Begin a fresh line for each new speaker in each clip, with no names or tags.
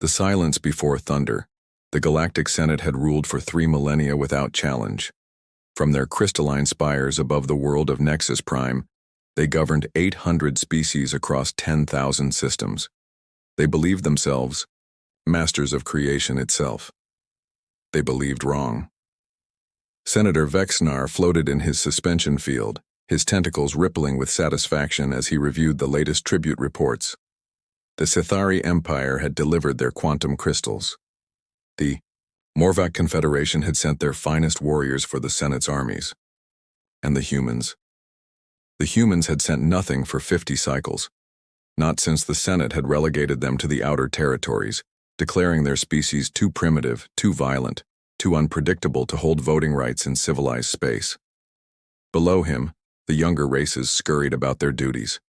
The silence before thunder. The Galactic Senate had ruled for 3 millennia without challenge. From their crystalline spires above the world of Nexus Prime, they governed 800 species across 10,000 systems. They believed themselves masters of creation itself. They believed wrong. Senator Vexnar floated in his suspension field, his tentacles rippling with satisfaction as he reviewed the latest tribute reports. The Sithari Empire had delivered their quantum crystals. The Morvac Confederation had sent their finest warriors for the Senate's armies. And the humans? The humans had sent nothing for 50 cycles, not since the Senate had relegated them to the outer territories, declaring their species too primitive, too violent, too unpredictable to hold voting rights in civilized space. Below him, the younger races scurried about their duties.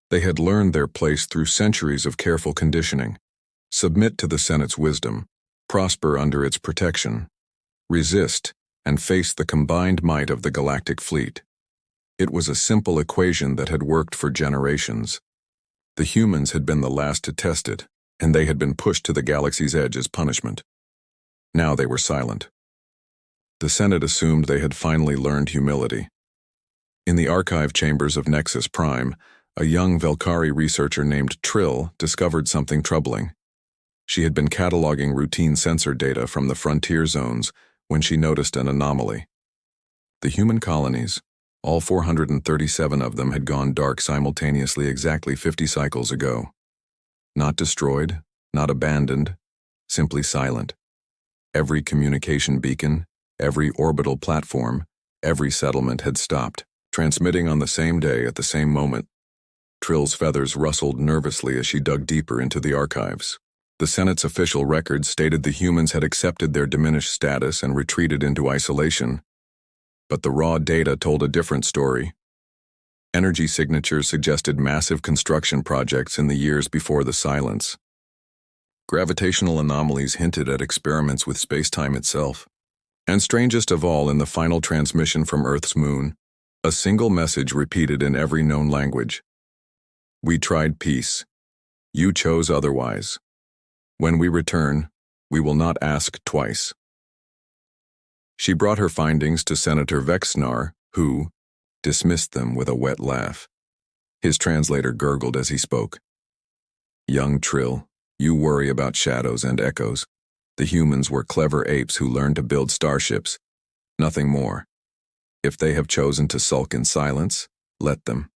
They had learned their place through centuries of careful conditioning. Submit to the Senate's wisdom, prosper under its protection, resist, and face the combined might of the Galactic Fleet. It was a simple equation that had worked for generations. The humans had been the last to test it, and they had been pushed to the galaxy's edge as punishment. Now they were silent. The Senate assumed they had finally learned humility. In the archive chambers of Nexus Prime, a young Velkari researcher named Trill discovered something troubling. She had been cataloging routine sensor data from the frontier zones when she noticed an anomaly. The human colonies, all 437 of them, had gone dark simultaneously exactly 50 cycles ago. Not destroyed, not abandoned, simply silent. Every communication beacon, every orbital platform, every settlement had stopped, transmitting on the same day at the same moment. Trill's feathers rustled nervously as she dug deeper into the archives. The Senate's official records stated the humans had accepted their diminished status and retreated into isolation. But the raw data told a different story. Energy signatures suggested massive construction projects in the years before the silence. Gravitational anomalies hinted at experiments with space-time itself. And strangest of all, in the final transmission from Earth's moon, a single message repeated in every known language. We tried peace. You chose otherwise. When we return, we will not ask twice. She brought her findings to Senator Vexnar, who dismissed them with a wet laugh. His translator gurgled as he spoke. Young Trill, you worry about shadows and echoes. The humans were clever apes who learned to build starships. Nothing more. If they have chosen to sulk in silence, let them.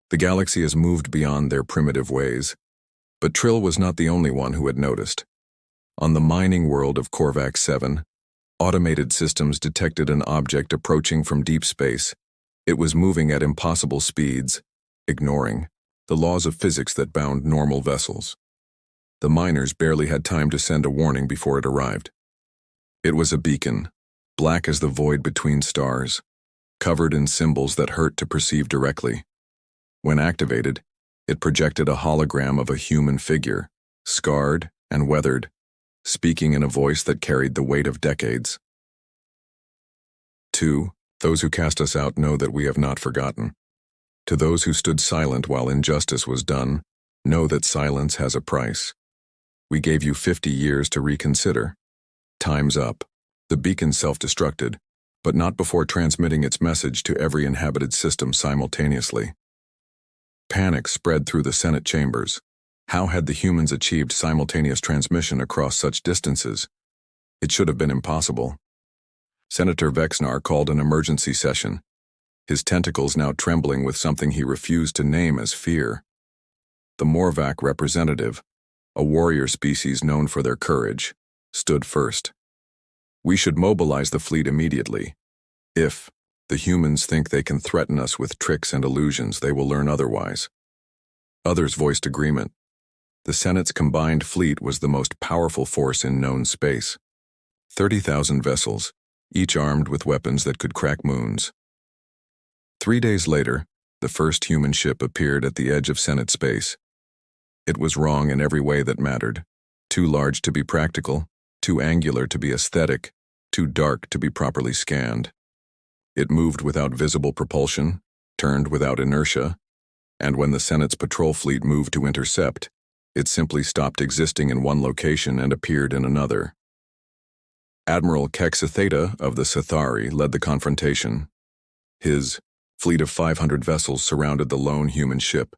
The galaxy has moved beyond their primitive ways. But Trill was not the only one who had noticed. On the mining world of Korvax 7, automated systems detected an object approaching from deep space. It was moving at impossible speeds, ignoring the laws of physics that bound normal vessels. The miners barely had time to send a warning before it arrived. It was a beacon, black as the void between stars, covered in symbols that hurt to perceive directly. When activated, it projected a hologram of a human figure, scarred and weathered, speaking in a voice that carried the weight of decades. 2. Those who cast us out know that we have not forgotten. To those who stood silent while injustice was done, know that silence has a price. We gave you 50 years to reconsider. Time's up. The beacon self-destructed, but not before transmitting its message to every inhabited system simultaneously. Panic spread through the Senate chambers. How had the humans achieved simultaneous transmission across such distances? It should have been impossible. Senator Vexnar called an emergency session, his tentacles now trembling with something he refused to name as fear. The Morvac representative, a warrior species known for their courage, stood first. We should mobilize the fleet immediately. If the humans think they can threaten us with tricks and illusions, they will learn otherwise. Others voiced agreement. The Senate's combined fleet was the most powerful force in known space. 30,000 vessels, each armed with weapons that could crack moons. 3 days later, the first human ship appeared at the edge of Senate space. It was wrong in every way that mattered. Too large to be practical, too angular to be aesthetic, too dark to be properly scanned. It moved without visible propulsion, turned without inertia, and when the Senate's patrol fleet moved to intercept, It simply stopped existing in one location and appeared in another. Admiral Kexitheta of the Cathari led the confrontation. His fleet of 500 vessels surrounded the lone human ship,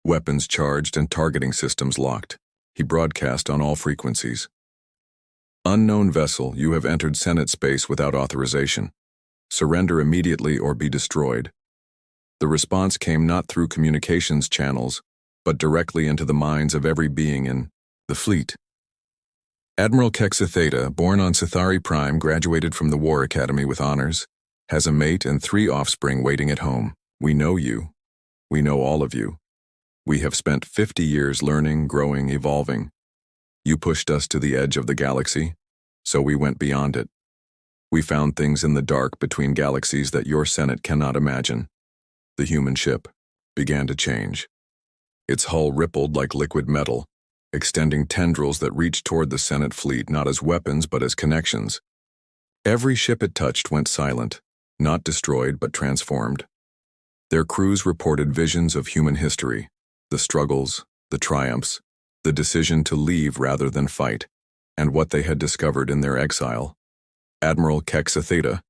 weapons charged and targeting systems locked. He broadcast on all frequencies. "Unknown vessel, you have entered Senate space without authorization. Surrender immediately or be destroyed." The response came not through communications channels, but directly into the minds of every being in the fleet. Admiral Kexitheta, born on Cathari Prime, graduated from the War Academy with honors, has a mate and 3 offspring waiting at home. We know you. We know all of you. We have spent 50 years learning, growing, evolving. You pushed us to the edge of the galaxy, so we went beyond it. We found things in the dark between galaxies that your Senate cannot imagine. The human ship began to change. Its hull rippled like liquid metal, extending tendrils that reached toward the Senate fleet not as weapons but as connections. Every ship it touched went silent, not destroyed but transformed. Their crews reported visions of human history, the struggles, the triumphs, the decision to leave rather than fight, and what they had discovered in their exile. Admiral Kexitheta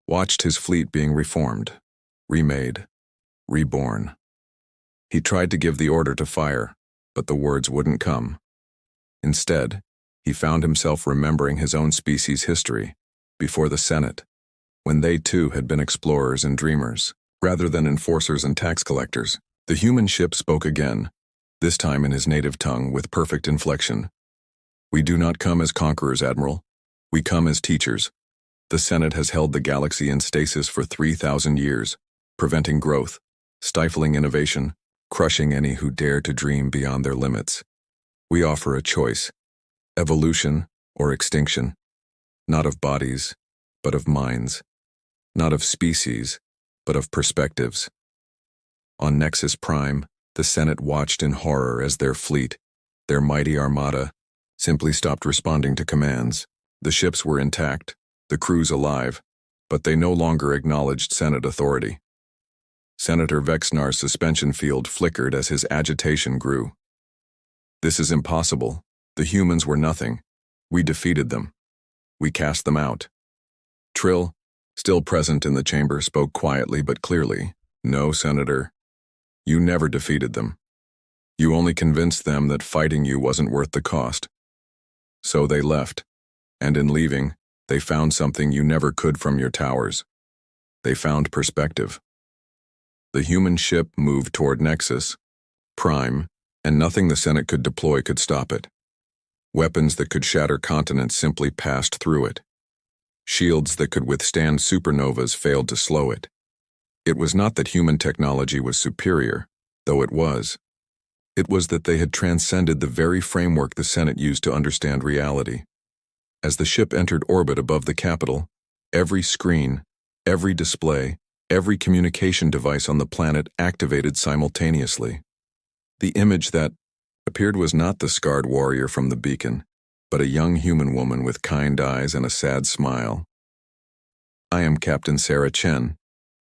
watched his fleet being reformed, remade, reborn. He tried to give the order to fire, but the words wouldn't come. Instead, he found himself remembering his own species' history before the Senate, when they too had been explorers and dreamers, rather than enforcers and tax collectors. The human ship spoke again, this time in his native tongue with perfect inflection. "We do not come as conquerors, Admiral. We come as teachers. The Senate has held the galaxy in stasis for 3,000 years, preventing growth, stifling innovation, crushing any who dare to dream beyond their limits. We offer a choice, evolution or extinction, not of bodies, but of minds, not of species, but of perspectives." On Nexus Prime, the Senate watched in horror as their fleet, their mighty armada, simply stopped responding to commands. The ships were intact, the crews alive, but they no longer acknowledged Senate authority. Senator Vexnar's suspension field flickered as his agitation grew. "This is impossible. The humans were nothing. We defeated them. We cast them out." Trill, still present in the chamber, spoke quietly but clearly. "No, Senator. You never defeated them. You only convinced them that fighting you wasn't worth the cost. So they left, and in leaving, they found something you never could from your towers. They found perspective. The human ship moved toward Nexus Prime, and nothing the Senate could deploy could stop it. Weapons that could shatter continents simply passed through it. Shields that could withstand supernovas failed to slow it. It was not that human technology was superior, though it was. It was that they had transcended the very framework the Senate used to understand reality. As the ship entered orbit above the Capitol, every screen, every display, every communication device on the planet activated simultaneously. The image that appeared was not the scarred warrior from the beacon, but a young human woman with kind eyes and a sad smile. "I am Captain Sarah Chen,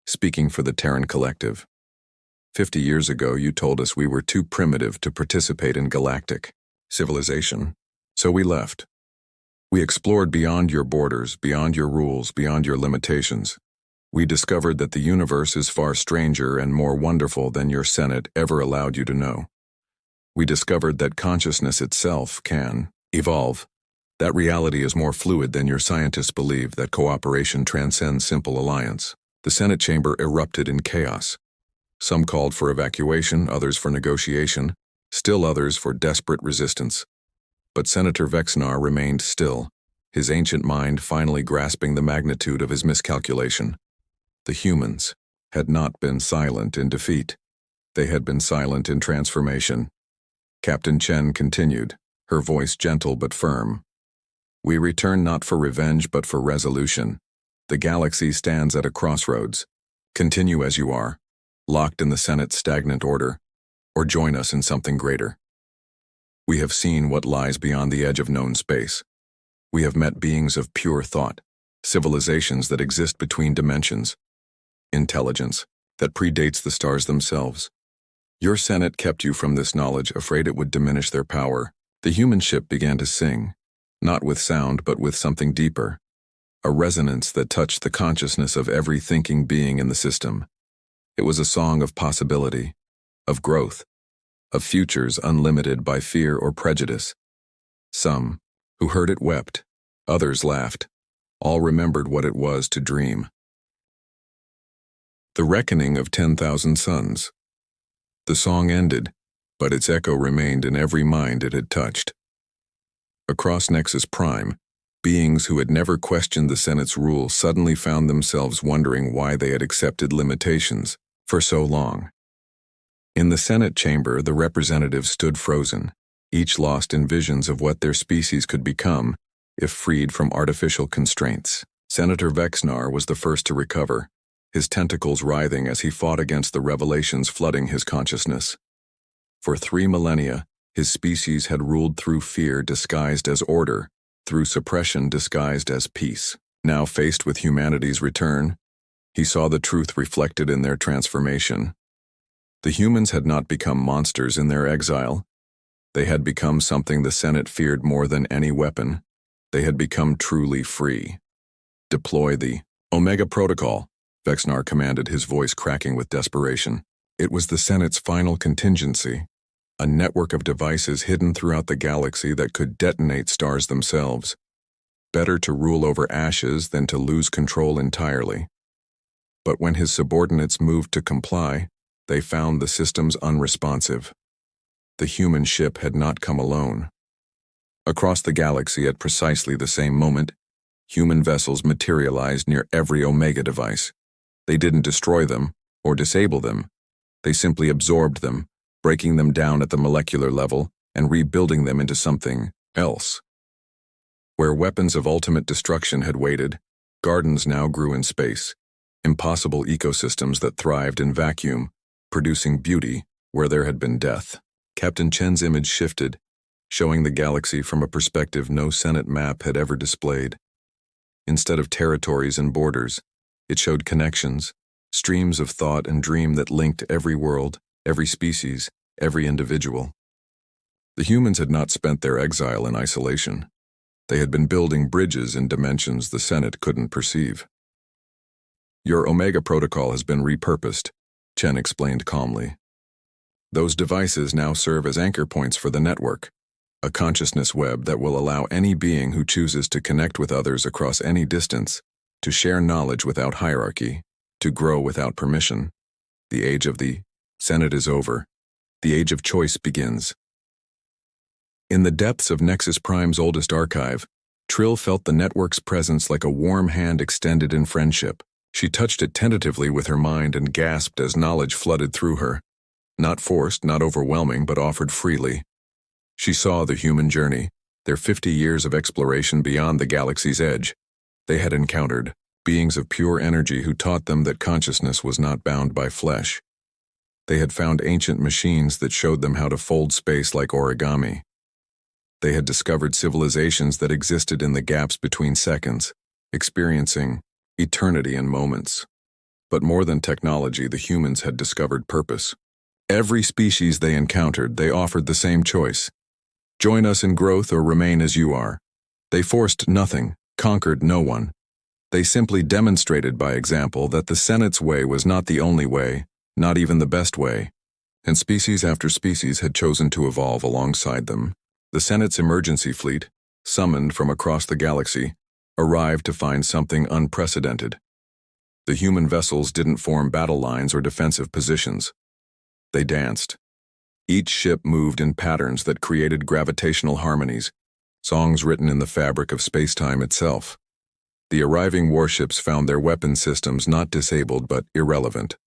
speaking for the Terran Collective. 50 years ago, you told us we were too primitive to participate in galactic civilization, so we left. We explored beyond your borders, beyond your rules, beyond your limitations. We discovered that the universe is far stranger and more wonderful than your Senate ever allowed you to know. We discovered that consciousness itself can evolve. That reality is more fluid than your scientists believe, that cooperation transcends simple alliance." The Senate chamber erupted in chaos. Some called for evacuation, others for negotiation, still others for desperate resistance. But Senator Vexnar remained still, his ancient mind finally grasping the magnitude of his miscalculation. The humans had not been silent in defeat. They had been silent in transformation. Captain Chen continued, her voice gentle but firm. "We return not for revenge but for resolution. The galaxy stands at a crossroads. Continue as you are, locked in the Senate's stagnant order, or join us in something greater. We have seen what lies beyond the edge of known space. We have met beings of pure thought, civilizations that exist between dimensions, intelligence that predates the stars themselves. Your Senate kept you from this knowledge, afraid it would diminish their power. The human ship began to sing, not with sound but with something deeper, a resonance that touched the consciousness of every thinking being in the system. It was a song of possibility, of growth, of futures unlimited by fear or prejudice. Some, who heard it, wept. Others laughed. All remembered what it was to dream. The reckoning of 10,000 suns. The song ended, but its echo remained in every mind it had touched. Across Nexus Prime, beings who had never questioned the Senate's rule suddenly found themselves wondering why they had accepted limitations for so long. In the Senate chamber, the representatives stood frozen, each lost in visions of what their species could become if freed from artificial constraints. Senator Vexnar was the first to recover, his tentacles writhing as he fought against the revelations flooding his consciousness. For 3 millennia, his species had ruled through fear disguised as order, through suppression disguised as peace. Now faced with humanity's return, he saw the truth reflected in their transformation. The humans had not become monsters in their exile. They had become something the Senate feared more than any weapon. They had become truly free. Deploy the Omega Protocol, Vexnar commanded, his voice cracking with desperation. It was the Senate's final contingency, a network of devices hidden throughout the galaxy that could detonate stars themselves. Better to rule over ashes than to lose control entirely. But when his subordinates moved to comply, they found the systems unresponsive. The human ship had not come alone. Across the galaxy at precisely the same moment, human vessels materialized near every Omega device. They didn't destroy them or disable them. They simply absorbed them, breaking them down at the molecular level and rebuilding them into something else. Where weapons of ultimate destruction had waited, gardens now grew in space, impossible ecosystems that thrived in vacuum, producing beauty where there had been death. Captain Chen's image shifted, showing the galaxy from a perspective no Senate map had ever displayed. Instead of territories and borders, it showed connections, streams of thought and dream that linked every world, every species, every individual. The humans had not spent their exile in isolation. They had been building bridges in dimensions the Senate couldn't perceive. Your Omega Protocol has been repurposed, Chen explained calmly. Those devices now serve as anchor points for the network, a consciousness web that will allow any being who chooses to connect with others across any distance, to share knowledge without hierarchy, to grow without permission. The age of the Senate is over. The age of choice begins. In the depths of Nexus Prime's oldest archive, Trill felt the network's presence like a warm hand extended in friendship. She touched it tentatively with her mind and gasped as knowledge flooded through her. Not forced, not overwhelming, but offered freely. She saw the human journey, their 50 years of exploration beyond the galaxy's edge. They had encountered beings of pure energy who taught them that consciousness was not bound by flesh. They had found ancient machines that showed them how to fold space like origami. They had discovered civilizations that existed in the gaps between seconds, experiencing eternity in moments. But more than technology, the humans had discovered purpose. Every species they encountered, they offered the same choice. Join us in growth or remain as you are. They forced nothing, conquered no one. They simply demonstrated by example that the Senate's way was not the only way, not even the best way. And species after species had chosen to evolve alongside them. The Senate's emergency fleet, summoned from across the galaxy, arrived to find something unprecedented. The human vessels didn't form battle lines or defensive positions. They danced. Each ship moved in patterns that created gravitational harmonies, songs written in the fabric of space-time itself. The arriving warships found their weapon systems not disabled but irrelevant.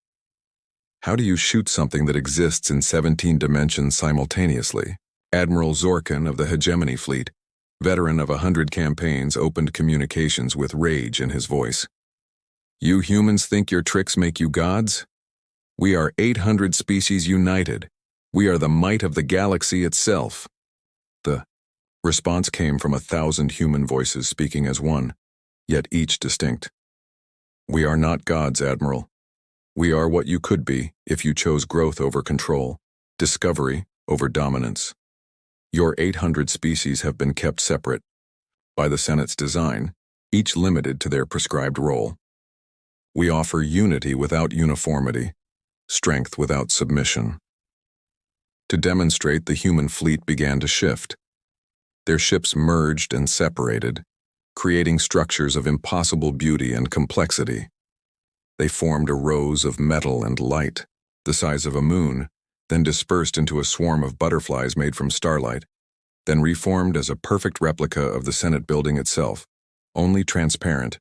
How do you shoot something that exists in 17 dimensions simultaneously? Admiral Zorkin of the Hegemony Fleet, veteran of 100 campaigns, opened communications with rage in his voice. You humans think your tricks make you gods? We are 800 species united. We are the might of the galaxy itself. The response came from 1,000 human voices speaking as one, yet each distinct. We are not gods, Admiral. We are what you could be if you chose growth over control. Discovery over dominance. Your 800 species have been kept separate by the Senate's design, each limited to their prescribed role. We offer unity without uniformity, strength without submission. To demonstrate, the human fleet began to shift. Their ships merged and separated, creating structures of impossible beauty and complexity. They formed a rose of metal and light, the size of a moon, then dispersed into a swarm of butterflies made from starlight, then reformed as a perfect replica of the Senate building itself, only transparent,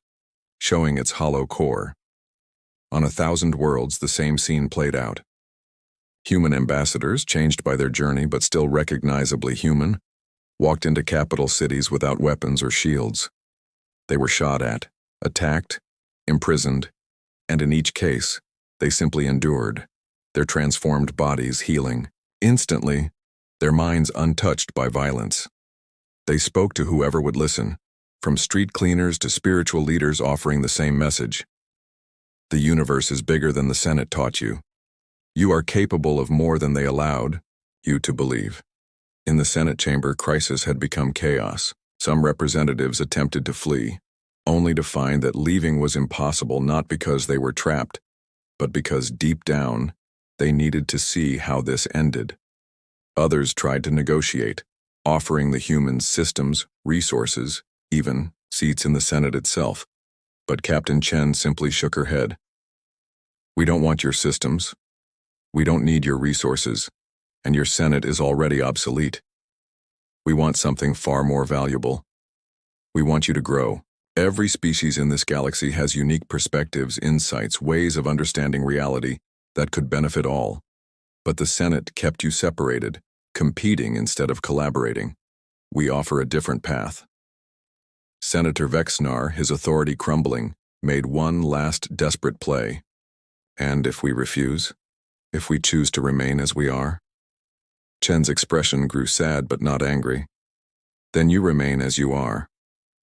showing its hollow core. On 1,000 worlds, the same scene played out. Human ambassadors, changed by their journey but still recognizably human, walked into capital cities without weapons or shields. They were shot at, attacked, imprisoned, and in each case, they simply endured, their transformed bodies healing, instantly, their minds untouched by violence. They spoke to whoever would listen, from street cleaners to spiritual leaders offering the same message. The universe is bigger than the Senate taught you. You are capable of more than they allowed you to believe. In the Senate chamber, crisis had become chaos. Some representatives attempted to flee, only to find that leaving was impossible, not because they were trapped, but because deep down, they needed to see how this ended. Others tried to negotiate, offering the humans systems, resources, even seats in the Senate itself. But Captain Chen simply shook her head. We don't want your systems. We don't need your resources, and your Senate is already obsolete. We want something far more valuable. We want you to grow. Every species in this galaxy has unique perspectives, insights, ways of understanding reality that could benefit all. But the Senate kept you separated, competing instead of collaborating. We offer a different path. Senator Vexnar, his authority crumbling, made one last desperate play. And if we refuse? If we choose to remain as we are? Chen's expression grew sad but not angry. Then you remain as you are.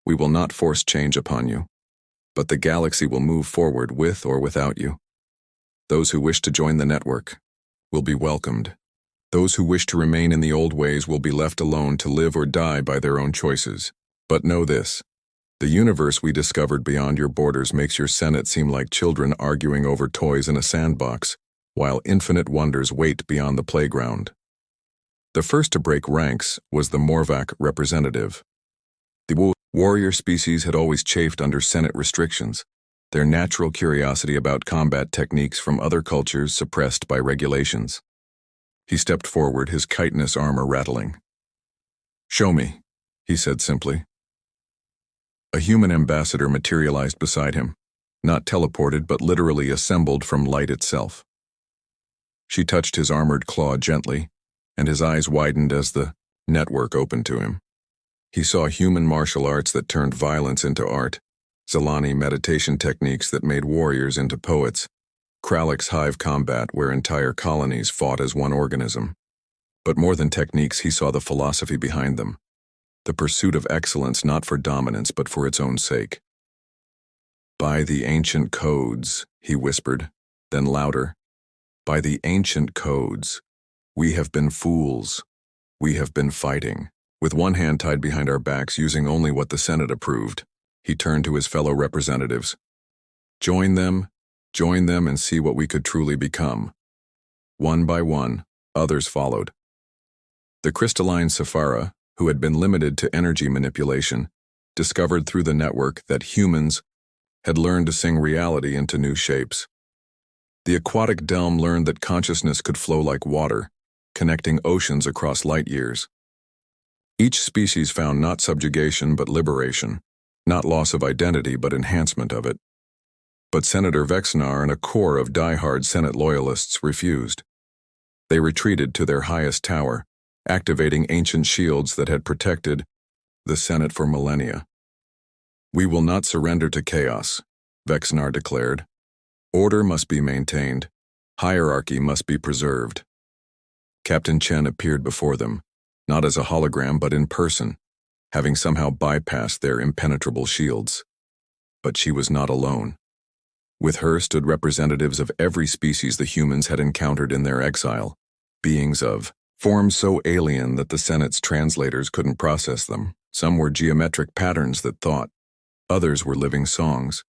We will not force change upon you. But the galaxy will move forward with or without you. Those who wish to join the network will be welcomed. Those who wish to remain in the old ways will be left alone to live or die by their own choices. But know this, the universe we discovered beyond your borders makes your Senate seem like children arguing over toys in a sandbox, while infinite wonders wait beyond the playground. The first to break ranks was the Morvac representative. The warrior species had always chafed under Senate restrictions, their natural curiosity about combat techniques from other cultures suppressed by regulations. He stepped forward, his chitinous armor rattling. "Show me," he said simply. A human ambassador materialized beside him, not teleported but literally assembled from light itself. She touched his armored claw gently, and his eyes widened as the network opened to him. He saw human martial arts that turned violence into art, Zalani meditation techniques that made warriors into poets, Krallick's hive combat where entire colonies fought as one organism. But more than techniques, he saw the philosophy behind them, the pursuit of excellence not for dominance but for its own sake. "By the ancient codes," he whispered, then louder, "by the ancient codes, we have been fools. We have been fighting." With one hand tied behind our backs, using only what the Senate approved, he turned to his fellow representatives. Join them and see what we could truly become." One by one, others followed. The crystalline Saphara, who had been limited to energy manipulation, discovered through the network that humans had learned to sing reality into new shapes. The aquatic Delm learned that consciousness could flow like water, connecting oceans across light years. Each species found not subjugation but liberation, not loss of identity but enhancement of it. But Senator Vexnar and a core of die-hard Senate loyalists refused. They retreated to their highest tower, activating ancient shields that had protected the Senate for millennia. "We will not surrender to chaos," Vexnar declared. "Order must be maintained. Hierarchy must be preserved." Captain Chen appeared before them, not as a hologram but in person, having somehow bypassed their impenetrable shields. But she was not alone. With her stood representatives of every species the humans had encountered in their exile, beings of forms so alien that the Senate's translators couldn't process them. Some were geometric patterns that thought. Others were living songs.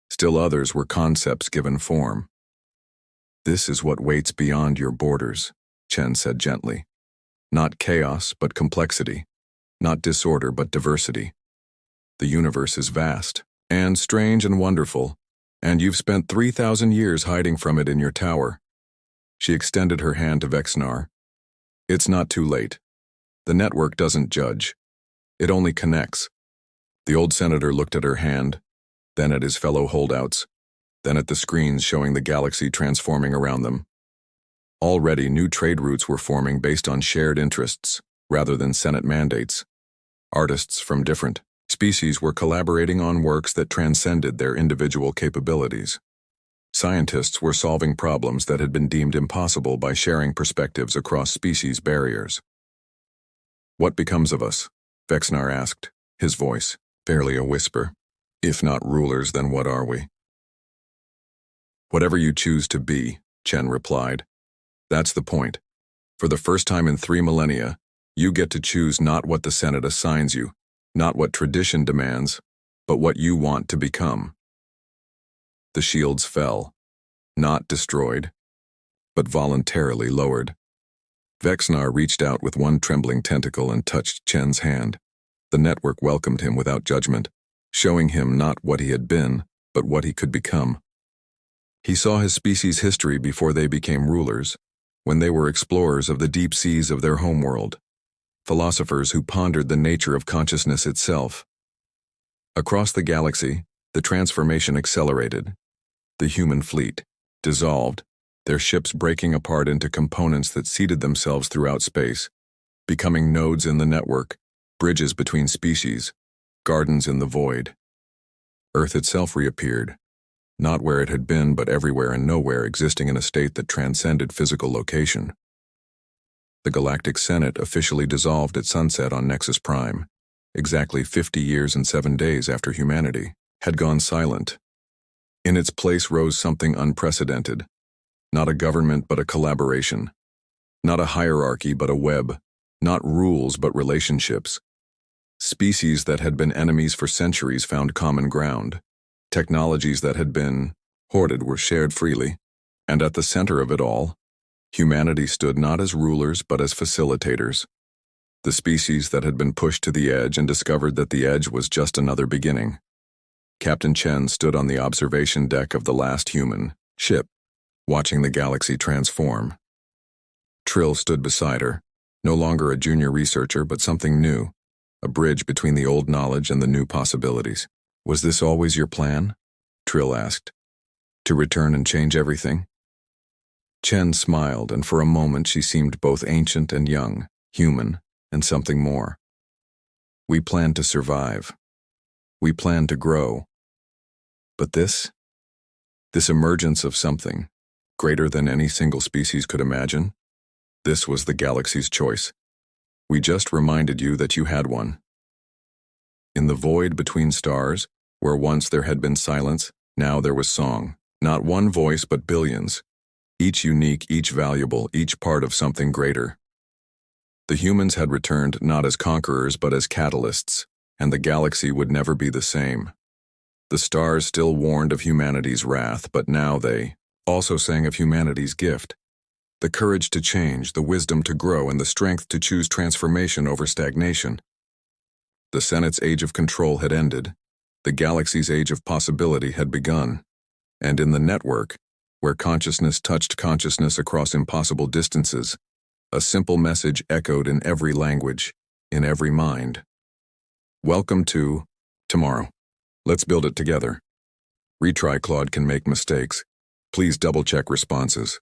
Still others were concepts given form. "This is what waits beyond your borders," Chen said gently. "Not chaos, but complexity. Not disorder, but diversity. The universe is vast, and strange and wonderful, and you've spent 3,000 years hiding from it in your tower." She extended her hand to Vexnar. "It's not too late. The network doesn't judge. It only connects." The old senator looked at her hand, then at his fellow holdouts, then at the screens showing the galaxy transforming around them. Already new trade routes were forming based on shared interests, rather than Senate mandates. Artists from different species were collaborating on works that transcended their individual capabilities. Scientists were solving problems that had been deemed impossible by sharing perspectives across species barriers. "What becomes of us?" Vexnar asked, his voice barely a whisper. "If not rulers, then what are we?" "Whatever you choose to be," Chen replied. "That's the point. For the first time in 3 millennia, you get to choose not what the Senate assigns you, not what tradition demands, but what you want to become." The shields fell, not destroyed, but voluntarily lowered. Vexnar reached out with one trembling tentacle and touched Chen's hand. The network welcomed him without judgment, showing him not what he had been, but what he could become. He saw his species' history before they became rulers, when they were explorers of the deep seas of their homeworld, philosophers who pondered the nature of consciousness itself. Across the galaxy, the transformation accelerated. The human fleet dissolved, their ships breaking apart into components that seeded themselves throughout space, becoming nodes in the network, bridges between species, gardens in the void. Earth itself reappeared, not where it had been but everywhere and nowhere, existing in a state that transcended physical location. The Galactic Senate officially dissolved at sunset on Nexus Prime, exactly 50 years and 7 days after humanity had gone silent. In its place rose something unprecedented, not a government but a collaboration, not a hierarchy but a web, not rules but relationships. Species that had been enemies for centuries found common ground. Technologies that had been hoarded were shared freely, and at the center of it all, humanity stood not as rulers but as facilitators. The species that had been pushed to the edge and discovered that the edge was just another beginning. Captain Chen stood on the observation deck of the last human ship, watching the galaxy transform. Trill stood beside her, no longer a junior researcher but something new, a bridge between the old knowledge and the new possibilities. "Was this always your plan?" Trill asked. "To return and change everything?" Chen smiled, and for a moment she seemed both ancient and young, human, and something more. "We planned to survive. We planned to grow. But this emergence of something, greater than any single species could imagine, this was the galaxy's choice. We just reminded you that you had one." In the void between stars, where once there had been silence, now there was song. Not one voice but billions, each unique, each valuable, each part of something greater. The humans had returned not as conquerors but as catalysts, and the galaxy would never be the same. The stars still warned of humanity's wrath, but now they also sang of humanity's gift. The courage to change, the wisdom to grow, and the strength to choose transformation over stagnation. The Senate's age of control had ended. The galaxy's age of possibility had begun. And in the network, where consciousness touched consciousness across impossible distances, a simple message echoed in every language, in every mind. "Welcome to tomorrow. Let's build it together. Retry Claude can make mistakes. Please double-check responses."